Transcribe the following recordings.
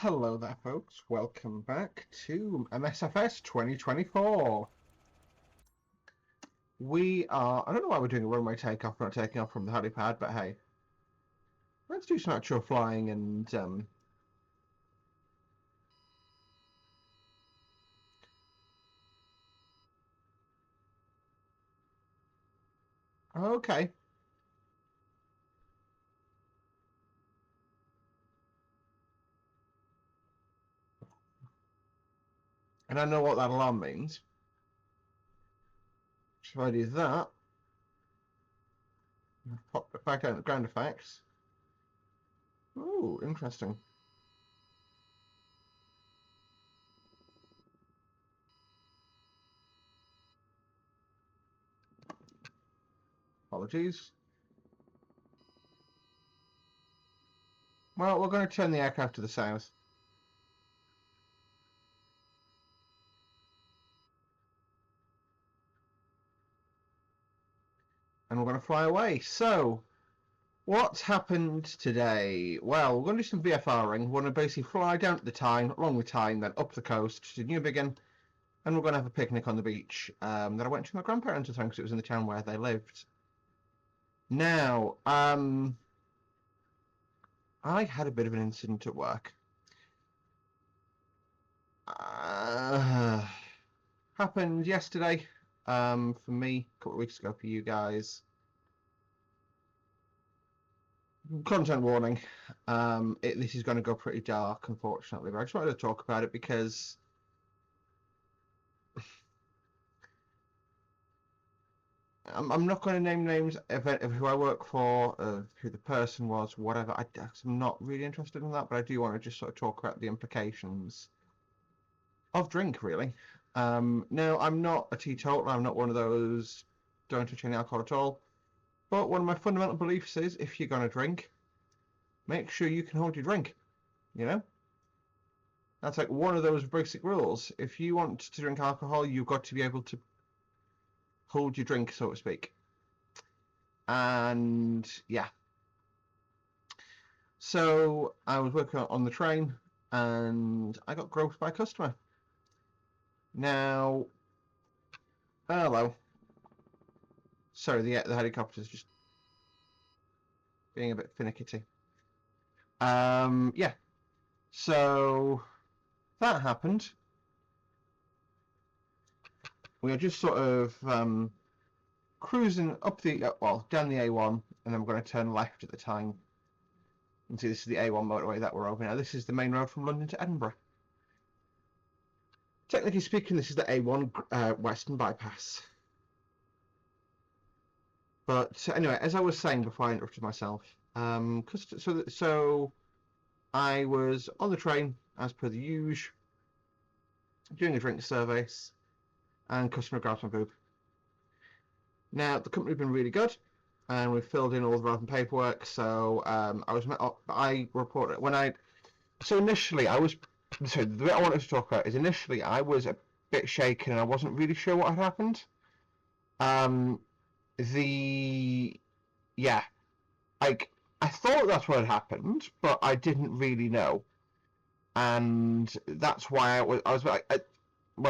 Hello there folks, welcome back to MSFS 2024. We are, I don't know why we're doing a runway takeoff, not taking off from the helipad, but hey. Let's do some actual flying and okay. And I know what that alarm means. So if I do that, pop it back out at ground effects. Ooh, interesting. Apologies. Well, we're going to turn the aircraft to the south. And we're going to fly away. So, what's happened today? Well, we're going to do some VFRing. We're going to basically fly down to the Tyne, along with Tyne, then up the coast to Newbiggin, and we're going to have a picnic on the beach that I went to my grandparents' time because it was in the town where they lived. Now, I had a bit of an incident at work. Happened yesterday for me, a couple of weeks ago for you guys. Content warning. This is going to go pretty dark, unfortunately, but I just wanted to talk about it because I'm not going to name names of who I work for, who the person was, whatever. I'm not really interested in that, but I do want to just sort of talk about the implications of drink, really. Now, I'm not a teetotaler. I'm not one of those don't touch any alcohol at all. But one of my fundamental beliefs is if you're going to drink, make sure you can hold your drink, you know? That's like one of those basic rules. If you want to drink alcohol, you've got to be able to hold your drink, so to speak. And yeah. So I was working on the train and I got groped by a customer. Now, hello. Sorry, the helicopter's just being a bit finicky. Yeah. So that happened. We are just sort of cruising up the down the A1, and then we're going to turn left at the time. And see, this is the A1 motorway that we're over now. This is the main road from London to Edinburgh. Technically speaking, this is the A1 Western bypass. But anyway, as I was saying before I interrupted myself, so I was on the train as per the usual, doing a drink service, and customer grabs my boob. Now the company have been really good, and we've filled in all the relevant paperwork. So I reported when I. So initially, the bit I wanted to talk about is initially I was a bit shaken and I wasn't really sure what had happened. Yeah, like I thought that's what had happened, but I didn't really know, and that's why I was like, I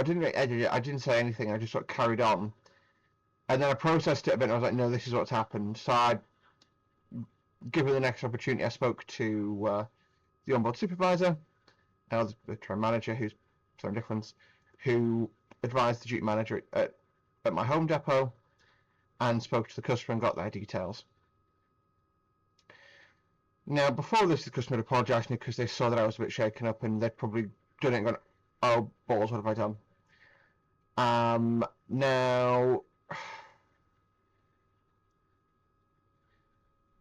didn't really edit it. I didn't say anything. I just sort of carried on, and then I processed it a bit. And I was like, no, this is what's happened. So I, given the next opportunity, I spoke to the onboard supervisor, the train manager, who's some difference, who advised the duty manager at my home depot, and spoke to the customer and got their details. Now, before this, the customer had apologised to me because they saw that I was a bit shaken up and they'd probably done it and gone, oh, balls, what have I done? Now,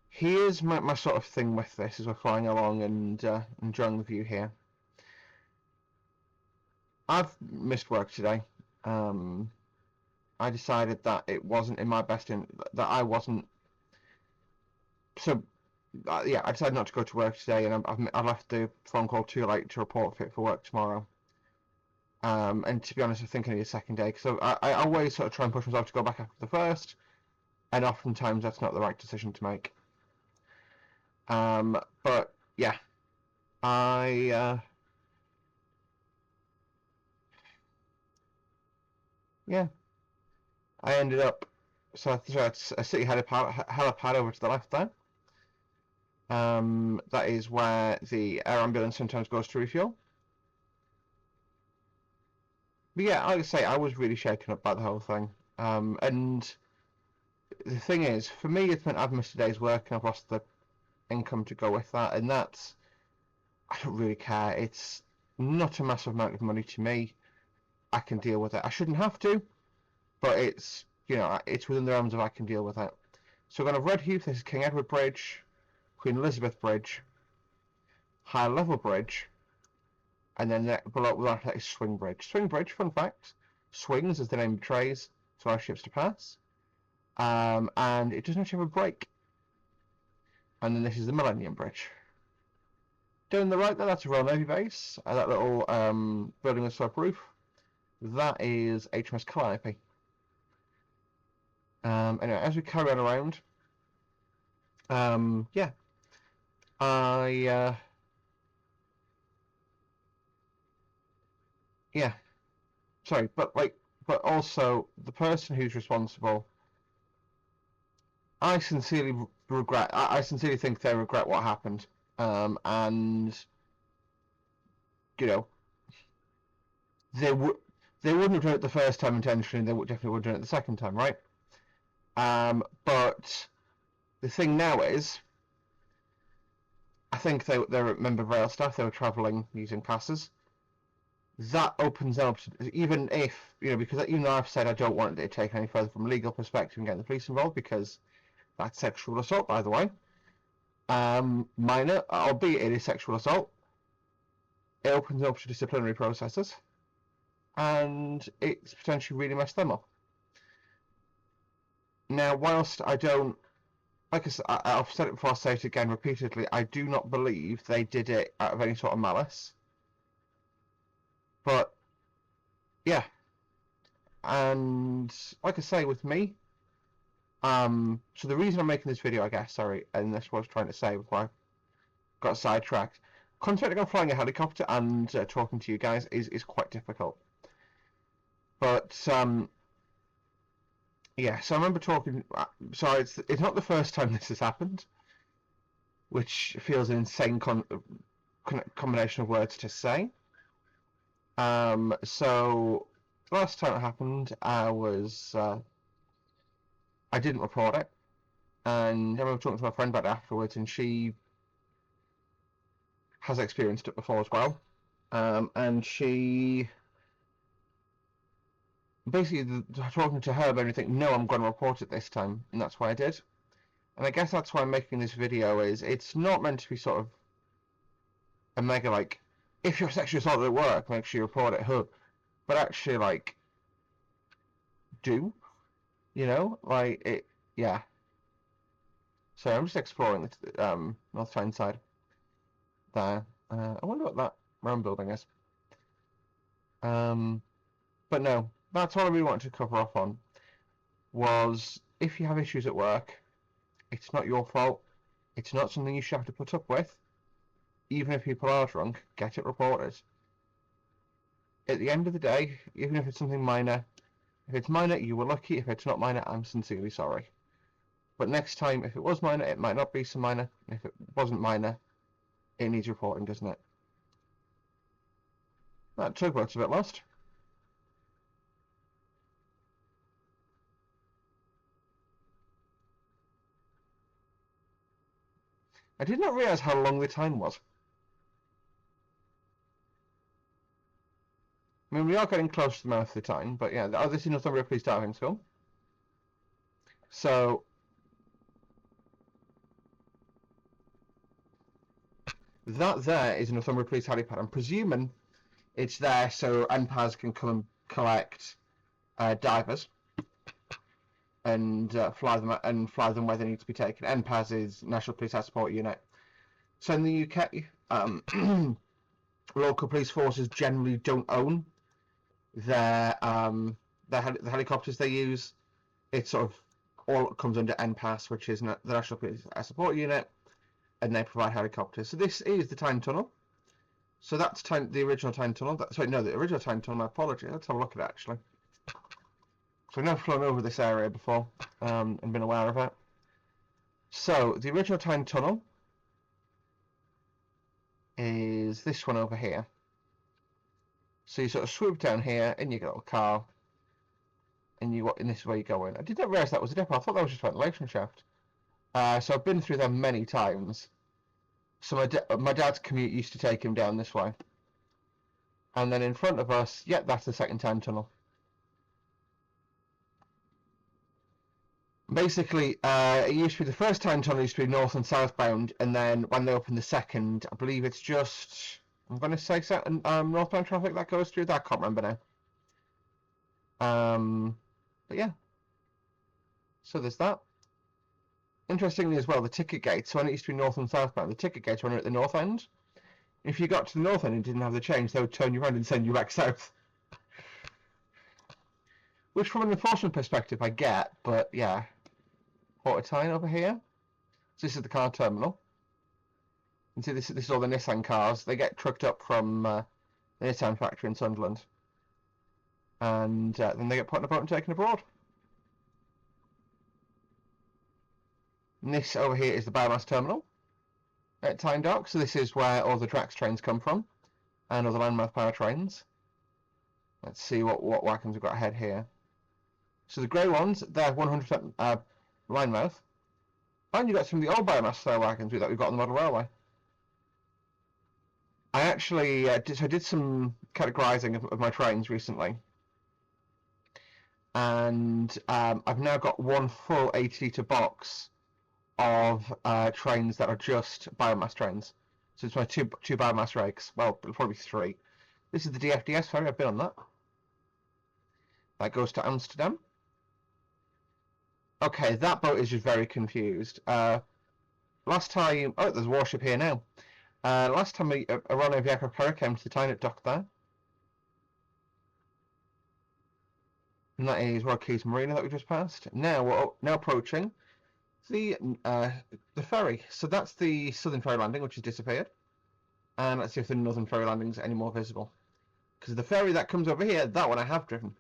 here's my sort of thing with this as we're flying along and enjoying the view here. I've missed work today. I decided that it wasn't in my best that I wasn't. So, yeah, I decided not to go to work today, and I left the phone call too late to report fit for work tomorrow. And to be honest, I think I need a second day because I always sort of try and push myself to go back after the first, and oftentimes that's not the right decision to make. But yeah, I yeah, I ended up. So it's a city helipad over to the left there. That is where the air ambulance sometimes goes to refuel. But yeah, like I say, I was really shaken up by the whole thing. And the thing is, for me, it's meant I've missed a day's work and I've lost the income to go with that, and that's, I don't really care. It's not a massive amount of money to me. I can deal with it. I shouldn't have to, but it's, you know, it's within the realms of I can deal with it. So we're going to Redheath. This is King Edward Bridge, Queen Elizabeth Bridge, High Level Bridge, and then below that is Swing Bridge. Swing Bridge, fun fact, swings as the name betrays, to allow ships to pass, and it doesn't actually have a break. And then this is the Millennium Bridge. Down the right there, that's a Royal Navy base, that little building with sloped roof. That is HMS Calliope. Anyway, as we carry on around, yeah, yeah, sorry, but also the person who's responsible, I sincerely regret. I sincerely think they regret what happened, and you know, they wouldn't have done it the first time intentionally. They definitely would have done it the second time, right? But the thing now is, I think they're a member of rail staff. They were travelling using passes. That opens up, even if, you know, because even though I've said I don't want it to take any further from a legal perspective and getting the police involved, because that's sexual assault, by the way. Minor, albeit it is sexual assault. It opens up to disciplinary processes, and it's potentially really messed them up. Now, whilst I don't, like I said, I've said it before, I'll say it again repeatedly, I do not believe they did it out of any sort of malice. But, yeah. And, like I say, with me, so the reason I'm making this video, I guess, sorry, and that's what I was trying to say before I got sidetracked. Concentrating on flying a helicopter and talking to you guys is quite difficult. But, yeah, so I remember talking, so it's not the first time this has happened, which feels an insane combination of words to say. So last time it happened, I didn't report it, and I remember talking to my friend about it afterwards, and she has experienced it before as well, and she basically talking to her made me think, no, I'm going to report it this time, and that's why I did. And I guess that's why I'm making this video. Is it's not meant to be sort of a mega like, if you're sexually assaulted at work, make sure you report it, but actually like, do, you know, like it, yeah. So I'm just exploring the North Tyneside there. I wonder what that round building is. But no, that's all I really wanted to cover off on. Was if you have issues at work, it's not your fault. It's not something you should have to put up with. Even if people are drunk, get it reported. At the end of the day, even if it's something minor, if it's minor, you were lucky. If it's not minor, I'm sincerely sorry. But next time, if it was minor, it might not be so minor. If it wasn't minor, it needs reporting, doesn't it? That tugboat's a bit lost. I did not realise how long the time was. I mean, we are getting close to the mouth of the time, but yeah, this is Northern Ripley's diving school. So, that there is Northern Ripley's helipad. I'm presuming it's there so NPAS can come and collect divers and fly them where they need to be taken. NPAS is National Police Air Support Unit. So in the UK, local police forces generally don't own the helicopters they use. It sort of all comes under NPAS, which is the National Police Air Support Unit, and they provide helicopters. So this is the Tyne Tunnel. So that's the original Tyne Tunnel. The original Tyne Tunnel. My apologies. Let's have a look at it actually. So I've never flown over this area before and been aware of it. So the original Tyne Tunnel is this one over here. So you sort of swoop down here in your little car, and this is where you go in. I did not realise that was a depot. I thought that was just a ventilation shaft. So I've been through there many times. So my dad's commute used to take him down this way. And then in front of us, yeah, that's the second Tyne Tunnel. Basically, it used to be the first Tyne Tunnel used to be north and southbound, and then when they opened the second, I believe it's just, I'm going to say northbound traffic that goes through that. I can't remember now. But yeah. So there's that. Interestingly as well, the ticket gates, so when it used to be north and southbound, the ticket gates were at the north end. If you got to the north end and didn't have the change, they would turn you around and send you back south. Which from an enforcement perspective I get, but yeah. Port of Tyne over here. So this is the car terminal. You can see this is all the Nissan cars. They get trucked up from the Nissan factory in Sunderland. And then they get put in a boat and taken abroad. And this over here is the biomass terminal at Tyne Dock. So this is where all the Drax trains come from, and all the Landmouth power trains. Let's see what wagons we've got ahead here. So the grey ones, they're 100% Landmouth. And you've got some of the old biomass style wagons that we've got on the model railway. I actually did some categorising of my trains recently. And I've now got one full 80-litre box of trains that are just biomass trains. So it's my two biomass rakes. Well, probably three. This is the DFDS ferry. I've been on that. That goes to Amsterdam. Okay, that boat is just very confused. Last time... Oh, there's a warship here now. Last time a Roanoke aircraft carrier came to the Tyne dock there. And that is Royal Keys Marina that we just passed. Now we're now approaching the ferry. So that's the southern ferry landing, which has disappeared. And let's see if the northern ferry landing's any more visible. Because the ferry that comes over here, that one I have driven.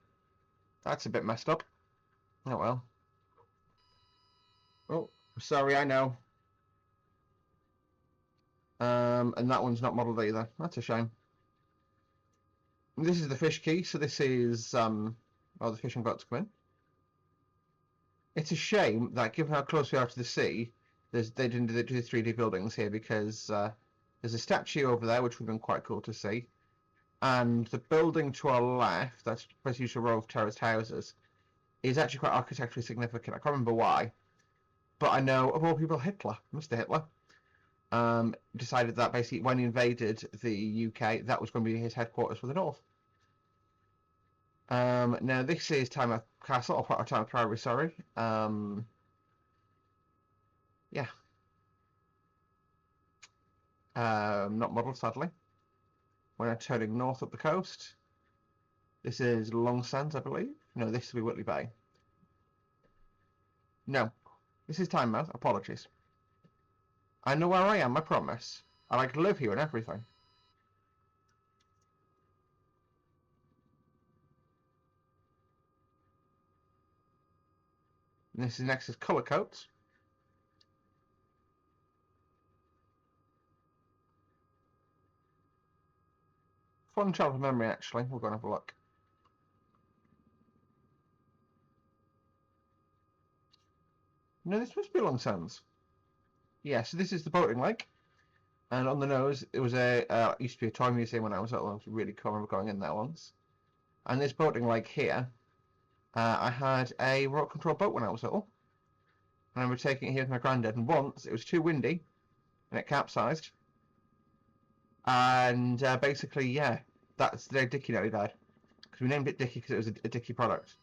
That's a bit messed up. Oh well. Oh, sorry, I know. And that one's not modelled either. That's a shame. And this is the fish quay, so this is the fishing boats come in. It's a shame that given how close we are to the sea, they didn't do the 3D buildings here, because there's a statue over there which would have been quite cool to see. And the building to our left, that's basically a row of terraced houses, is actually quite architecturally significant. I can't remember why, but I know of all people Hitler, Mr. Hitler, decided that basically when he invaded the UK, that was going to be his headquarters for the north. Now this is Tynemouth Castle, or part of Tynemouth Priory, sorry. Yeah. Not modelled, sadly. We're now turning north up the coast. This is Long Sands, I believe. No, this will be Whitley Bay. No, this is Tynemouth. Apologies. I know where I am, I promise. I like to live here and everything. And this is next is Colour Coats. Fun childhood memory, actually. We're going to have a look. No, this must be Long Sands. Yeah, so this is the boating lake. And on the nose, it was used to be a toy museum when I was little. It was really cool. I remember going in there once. And this boating lake here, I had a remote control boat when I was little. And I remember taking it here with my granddad. And once, it was too windy, and it capsized. And basically, yeah, that's the day Dickie nearly died. Because we named it Dickie because it was a Dickie product.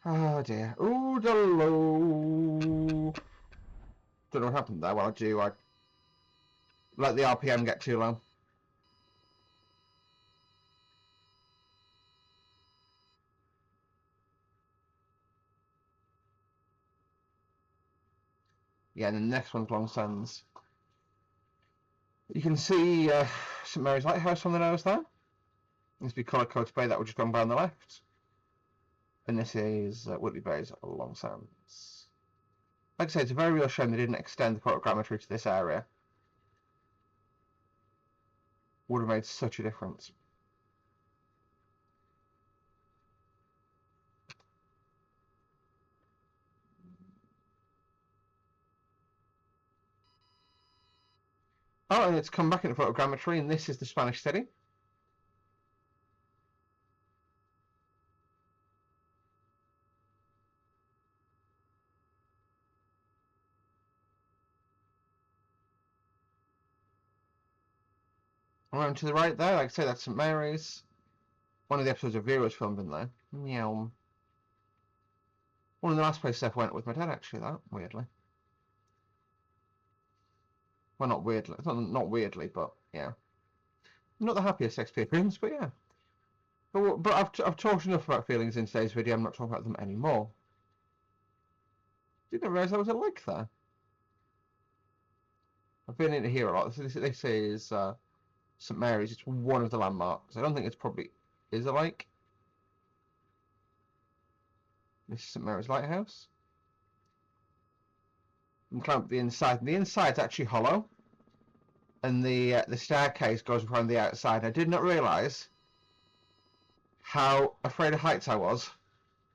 Oh dear. Ooh, don't know what happened there. What I do, I let the RPM get too low. Yeah, and the next one's Long Sands. You can see St Mary's Lighthouse on the nose there. This would be Colour Coats Bay, that would just gone by on the left. And this is Whitley Bay's Long Sands. Like I say, it's a very real shame they didn't extend the photogrammetry to this area. Would have made such a difference. Oh, and it's come back into photogrammetry, and this is the Spanish Steady. Around to the right there, like I say, that's St Mary's. One of the episodes of Vera was filmed in there. Meow. One of the last places I went with my dad, actually, that, weirdly. Well, not weirdly. It's not weirdly, but yeah. Not the happiest experience, but yeah. But I've talked enough about feelings in today's video. I'm not talking about them anymore. Didn't realise there was a lake there. I've been into here a lot. This is St Mary's. It's one of the landmarks. I don't think it's probably is a lake. This is St Mary's Lighthouse. You can climb up the inside. And the inside's actually hollow, and the staircase goes around the outside. I did not realise how afraid of heights I was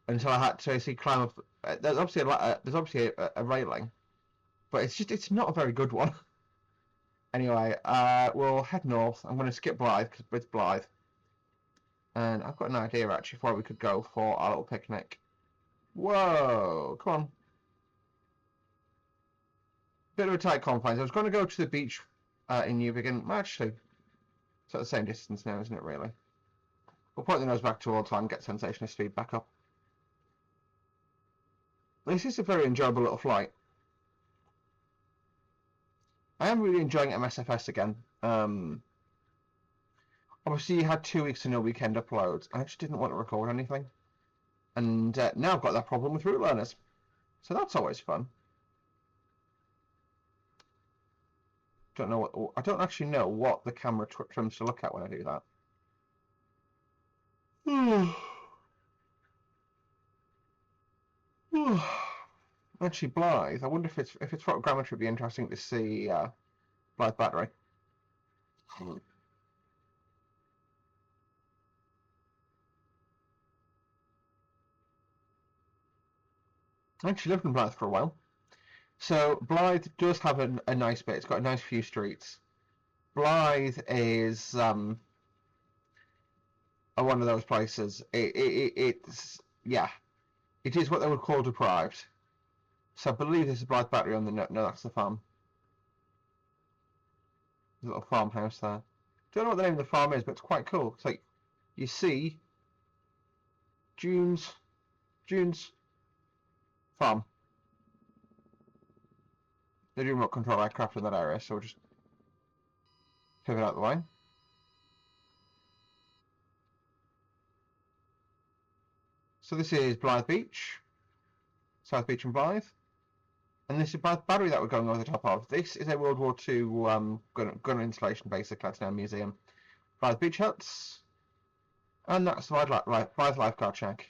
until I had to actually climb up. There's obviously a railing, but it's not a very good one. Anyway, we'll head north. I'm going to skip Blythe because it's Blythe, and I've got an idea actually for where we could go for our little picnic. Whoa, come on. Bit of a tight confines. I was going to go to the beach in Newbigin. Actually, it's at the same distance now, isn't it, really? We'll point the nose back towards land, get sensationist speed back up. This is a very enjoyable little flight. I am really enjoying MSFS again. Obviously, you had 2 weeks to no weekend uploads. I just didn't want to record anything. And now I've got that problem with route learners. So that's always fun. I don't actually know what the camera trims to look at when I do that. Actually, Blythe. I wonder if it's photogrammetry, it'd be interesting to see Blythe Battery. I actually lived in Blythe for a while. So Blythe does have a nice bit. It's got a nice few streets. Blythe is one of those places. It's yeah, it is what they would call deprived. So I believe this is Blythe Battery on the no, that's the farm. There's a little farmhouse there. Don't know what the name of the farm is, but it's quite cool. It's like you see June's farm. They do remote control aircraft in that area, so we'll just pivot out the way. So this is Blythe Beach, South Beach and Blythe. And this is Blythe Battery that we're going over the top of. This is a World War II gun installation, basically. It's now a museum. Blythe Beach Huts. And that's Blythe Lifeguard Shack.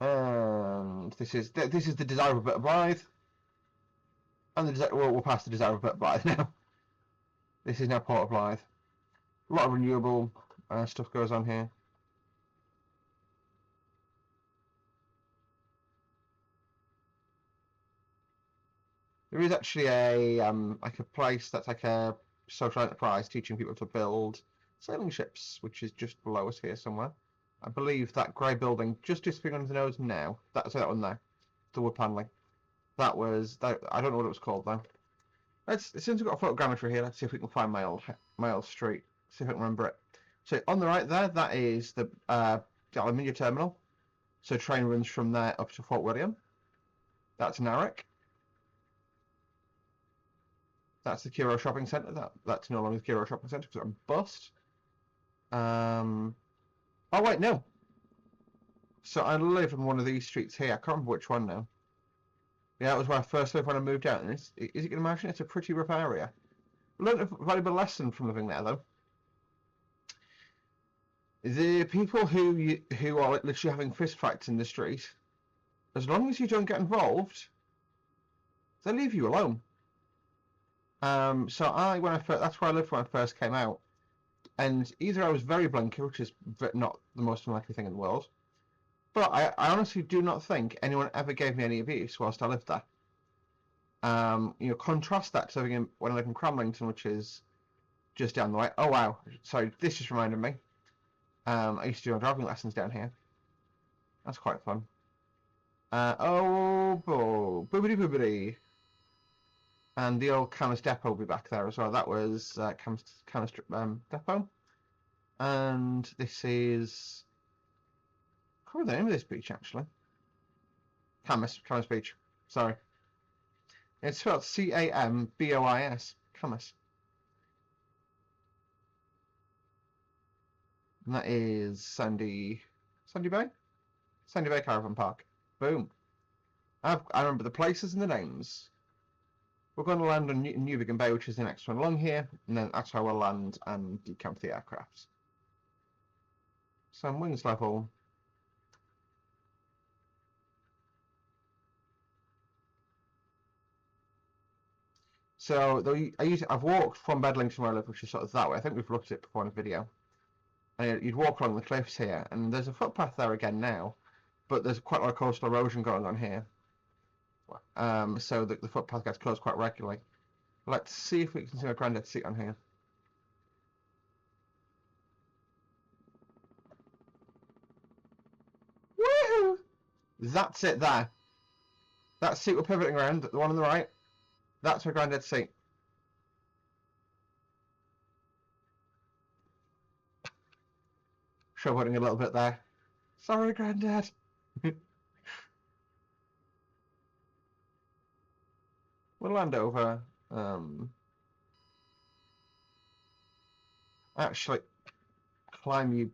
And this is the desirable bit of Blythe. And we'll pass the desirable bit of Blythe now. This is now Port of Blythe. A lot of renewable stuff goes on here. There is actually a like a place that's like a social enterprise teaching people to build sailing ships, which is just below us here somewhere. I believe that grey building just disappearing under the nose now. That's that one there, the wood panelling. That was that. I don't know what it was called though. Since we've got a photogrammetry here, let's see if we can find my old street. See if I can remember it. So on the right there, that is the aluminium terminal. So train runs from there up to Fort William. That's Narek. That's the Kiro Shopping Centre. That's no longer the Kiro Shopping Centre because it's a bust. Oh wait, no. So I live in one of these streets here. I can't remember which one now. Yeah, that was where I first lived when I moved out. And as you can imagine, it's a pretty rough area. I learned a valuable lesson from living there, though. The people who are like literally having fist fights in the street, as long as you don't get involved, they leave you alone. So that's where I lived when I first came out, and either I was very blinky, which is not the most unlikely thing in the world, but I honestly do not think anyone ever gave me any abuse whilst I lived there. Contrast that to living when I lived in Cramlington, which is just down the way. Oh wow! Sorry, this just reminded me. I used to do my driving lessons down here. That's quite fun. Boobity boobity. And the old Camas Depot will be back there as well. That was Camas Depot. And this is... I can't remember the name of this beach, actually. Camas Beach. Sorry. It's spelled C-A-M-B-O-I-S. Camas. And that is Sandy Bay? Sandy Bay Caravan Park. Boom. I remember the places and the names. We're going to land on New Bigham Bay, which is the next one along here, and then that's how we'll land and decamp the aircraft. So wings level. So I've walked from Bedlington where I live, which is sort of that way. I think we've looked at it before in a video. And you'd walk along the cliffs here, and there's a footpath there again now, but there's quite a lot of coastal erosion going on here. So the footpath gets closed quite regularly. Let's see if we can see my granddad's seat on here. Woohoo! That's it there. That seat we're pivoting around, the one on the right, that's my granddad's seat. Showboating a little bit there. Sorry, Granddad. We'll land over. Actually, climb you.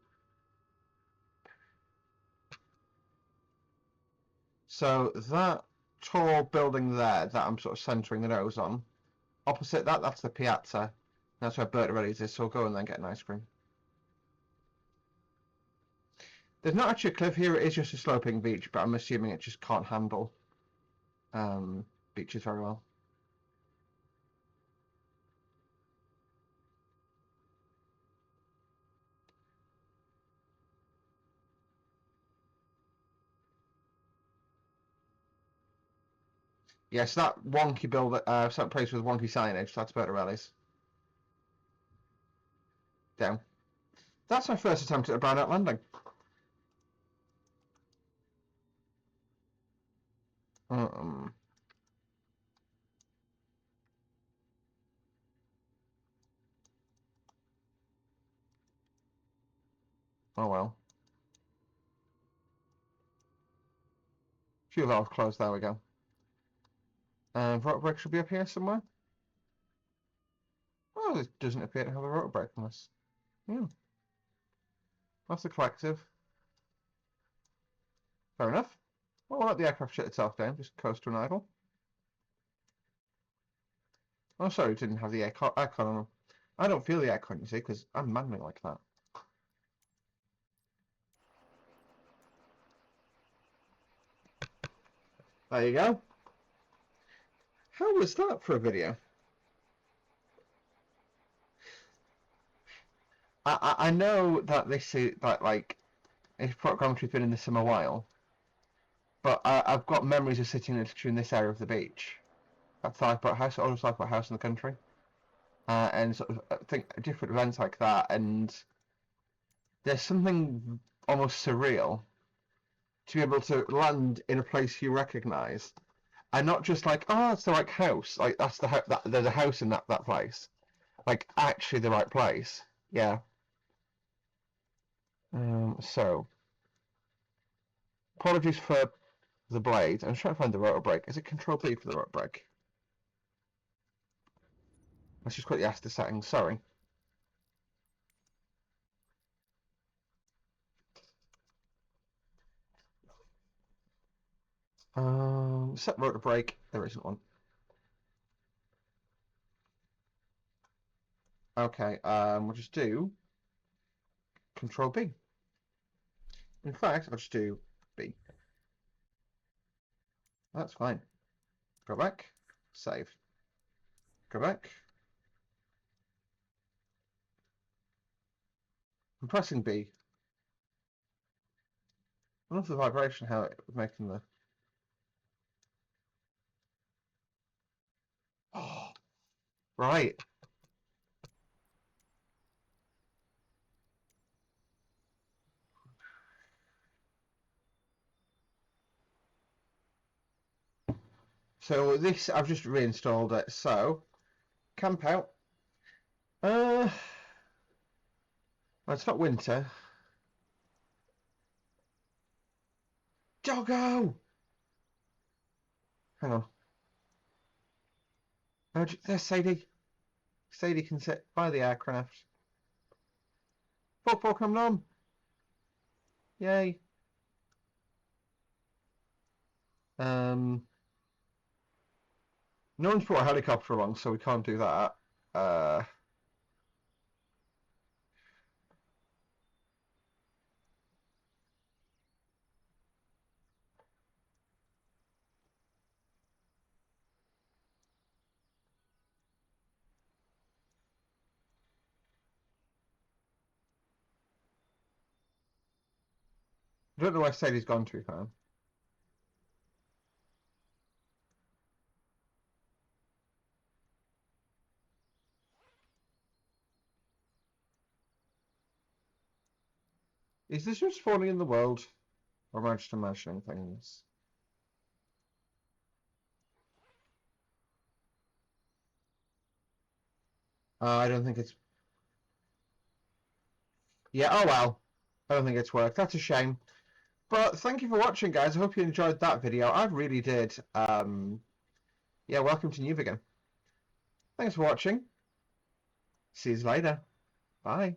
So that tall building there that I'm sort of centering the nose on, opposite that, that's the piazza. That's where Bertarelli's is, so we'll go and then get an ice cream. There's not actually a cliff here, it is just a sloping beach, but I'm assuming it just can't handle beaches very well. Yes, that wonky that place with wonky signage, that's Bertarelli's. Down. That's my first attempt at a brown out landing. Oh well. Fuel valve closed, there we go. Rotor brake should be up here somewhere. Well, it doesn't appear to have a rotor brake on this. Yeah. That's the collective. Fair enough. Well, we'll let the aircraft shut itself down, just coast to an idle. Oh, sorry, it didn't have the aircon on. I don't feel the aircon, you see, because I'm manly like that. There you go. How was that for a video? I know that this is like it's program's been in this in a while, but I've got memories of sitting literally in this area of the beach. That's Lifeboat House, oldest Lifeboat House in the country, and sort of I think different events like that. And there's something almost surreal to be able to land in a place you recognise, and not just like, oh, it's the right house. Like that's there's a house in that place. Like actually the right place. Yeah. So apologies for the blade. I'm trying to find the rotor brake. Is it Control B for the rotor brake? Let's just quickly ask the settings. Sorry. Set rotor brake. There isn't one. Okay. We'll just do Control B. In fact, I'll just do B. That's fine. Go back, save. Go back. I'm pressing B. I love the vibration, how it was making the... Oh, right. So this, I've just reinstalled it. So, camp out. Well, it's not winter. Doggo! Hang on. Oh, there's Sadie. Sadie can sit by the aircraft. Poke, come on. Yay. No one's brought a helicopter along, so we can't do that. I don't know where Sadie's gone to, man. Is this just spawning in the world? Or am I just imagining things? I don't think it's... Yeah, oh well. I don't think it's worked. That's a shame. But thank you for watching, guys. I hope you enjoyed that video. I really did. Yeah, welcome to New Vegan. Thanks for watching. See you later. Bye.